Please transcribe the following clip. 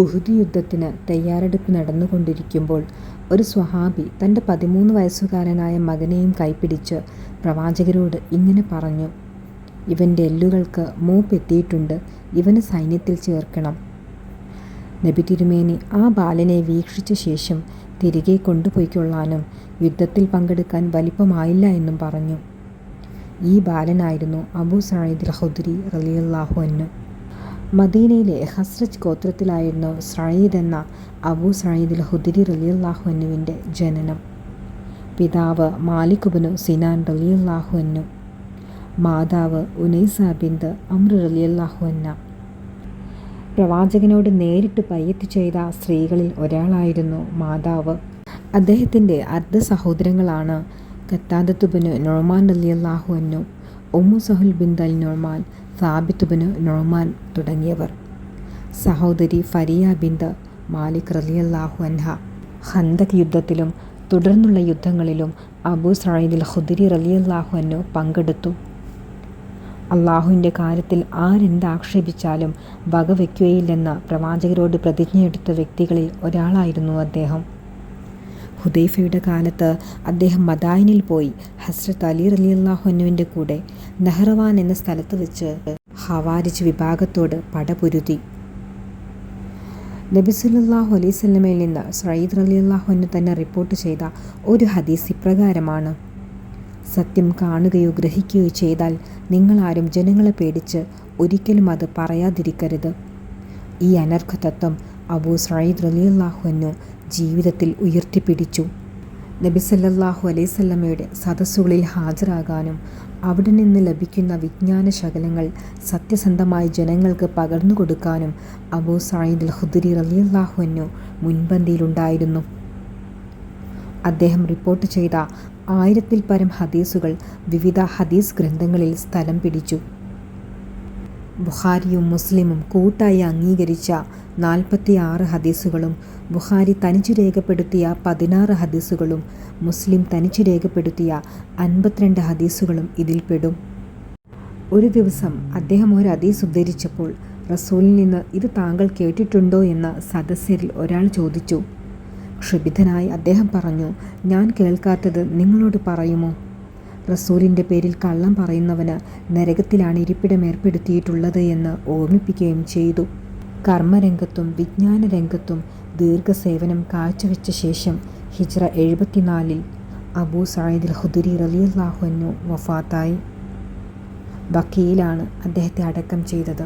ഉഹുദ് യുദ്ധത്തിന് തയ്യാറെടുപ്പ് നടന്നുകൊണ്ടിരിക്കുമ്പോൾ ഒരു സ്വഹാബി തൻ്റെ 13 വയസ്സുകാരനായ മകനെയും കൈപിടിച്ച് പ്രവാചകരോട് ഇങ്ങനെ പറഞ്ഞു: ഇവൻ്റെ എല്ലുകൾക്ക് മൂപ്പെത്തിയിട്ടുണ്ട്, ഇവന് സൈന്യത്തിൽ ചേർക്കണം. നബി തിരുമേനി ആ ബാലനെ വീക്ഷിച്ച ശേഷം തിരികെ കൊണ്ടുപോയിക്കൊള്ളാനും യുദ്ധത്തിൽ പങ്കെടുക്കാൻ വലിപ്പമായില്ല എന്നും പറഞ്ഞു. ഈ ബാലനായിരുന്നു അബൂ സഈദ് ഖുദ്രി റളിയല്ലാഹു അൻഹു. മദീനയിലെ ഖസ്റജ് ഗോത്രത്തിലായിരുന്നു സഈദ് എന്ന അബൂ സഈദ് ഖുദ്രി റളിയല്ലാഹു അൻഹുവിൻ്റെ ജനനം. പിതാവ് മാലിക് ഇബ്നു സിനാൻ റളിയല്ലാഹു അൻഹു, മാതാവ് ഉനൈസ ബിൻത് അംർ റളിയല്ലാഹു അൻഹ. പ്രവാചകനോട് നേരിട്ട് ബൈഅത്ത് ചെയ്ത സ്ത്രീകളിൽ ഒരാളായിരുന്നു മാതാവ്. അദ്ദേഹത്തിൻ്റെ അർദ്ധ സഹോദരങ്ങളാണ് ഖത്താദത്ത് ഇബ്നു നുഅ്മാൻ റളിയല്ലാഹു അൻഹു, ഉമ്മു സഹൽ ബിൻത് അൽ നുഅ്മാൻ, സാബിത്ത് ഇബ്നു നുഅ്മാൻ തുടങ്ങിയവർ. സഹോദരി ഫരിയ ബിൻത് മാലിക് റളിയല്ലാഹു അൻഹ. ഖന്തക് യുദ്ധത്തിലും തുടർന്നുള്ള യുദ്ധങ്ങളിലും അബൂ സഈദ് ഖുദ്രി റളിയല്ലാഹു അൻഹു പങ്കെടുത്തു. അള്ളാഹുവിൻ്റെ കാര്യത്തിൽ ആരെന്താക്ഷേപിച്ചാലും വകവയ്ക്കുകയില്ലെന്ന പ്രവാചകരോട് പ്രതിജ്ഞയെടുത്ത വ്യക്തികളിൽ ഒരാളായിരുന്നു അദ്ദേഹം. ഹുദൈഫയുടെ കാലത്ത് അദ്ദേഹം മദായിനിൽ പോയി ഹസ്രത്ത് അലി റളിയല്ലാഹു അൻഹുവിൻ്റെ കൂടെ നഹ്റവാൻ എന്ന സ്ഥലത്ത് വെച്ച് ഖവാരിജ് വിഭാഗത്തോട് പടപൊരുതി. നബി സല്ലല്ലാഹു അലൈഹി വസല്ലമയിൽ നിന്ന് സഈദ് റളിയല്ലാഹു അൻഹു തന്നെ റിപ്പോർട്ട് ചെയ്ത ഒരു ഹദീസ് ഇപ്രകാരമാണ്: സത്യം കാണുകയോ ഗ്രഹിക്കുകയോ ചെയ്താൽ നിങ്ങളാരും ജനങ്ങളെ പേടിച്ച് ഒരിക്കലും അത് പറയാതിരിക്കരുത്. ഈ അനർഘ തത്വം അബൂ സഈദ് റളിയല്ലാഹു അൻഹു ജീവിതത്തിൽ ഉയർത്തിപ്പിടിച്ചു. നബി സല്ലല്ലാഹു അലൈഹി വസല്ലമയുടെ സദസ്സുകളിൽ ഹാജരാകാനും അവിടെ നിന്ന് ലഭിക്കുന്ന വിജ്ഞാന ശകലങ്ങൾ സത്യസന്ധമായി ജനങ്ങൾക്ക് പകർന്നു കൊടുക്കാനും അബൂ സഈദ് ഖുദ്രി റളിയല്ലാഹു അൻഹു മുൻപന്തിയിലുണ്ടായിരുന്നു. അദ്ദേഹം റിപ്പോർട്ട് ചെയ്ത 1000-ൽ പരം ഹദീസുകൾ വിവിധ ഹദീസ് ഗ്രന്ഥങ്ങളിൽ സ്ഥലം പിടിച്ചു. ബുഖാരിയും മുസ്ലിമും കൂട്ടായി അംഗീകരിച്ച 46 ഹദീസുകളും ബുഖാരി തനിച്ചു രേഖപ്പെടുത്തിയ 16 ഹദീസുകളും മുസ്ലിം തനിച്ചു രേഖപ്പെടുത്തിയ 52 ഹദീസുകളും ഇതിൽപ്പെടും. ഒരു ദിവസം അദ്ദേഹം ഒരു ഹദീസ് ഉദ്ധരിച്ചപ്പോൾ റസൂലിൽ നിന്ന് ഇത് താങ്കൾ കേട്ടിട്ടുണ്ടോ എന്ന് സദസ്യരിൽ ഒരാൾ ചോദിച്ചു. ക്ഷുഭിതനായി അദ്ദേഹം പറഞ്ഞു: ഞാൻ കേൾക്കാത്തത് നിങ്ങളോട് പറയുമോ? റസൂലിൻ്റെ പേരിൽ കള്ളം പറയുന്നവന് നരകത്തിലാണ് ഇരിപ്പിടം ഏർപ്പെടുത്തിയിട്ടുള്ളത് എന്ന് ഓർമ്മിപ്പിക്കുകയും ചെയ്തു. കർമ്മരംഗത്തും വിജ്ഞാന രംഗത്തും ദീർഘസേവനം കാഴ്ചവെച്ച ശേഷം ഹിജ്റ 74-ൽ അബൂ സഈദ് ഖുദ്രി റളിയല്ലാഹു അൻഹു വഫാത്തായി. ബഖീയിലാണ് അദ്ദേഹത്തെ അടക്കം ചെയ്തത്.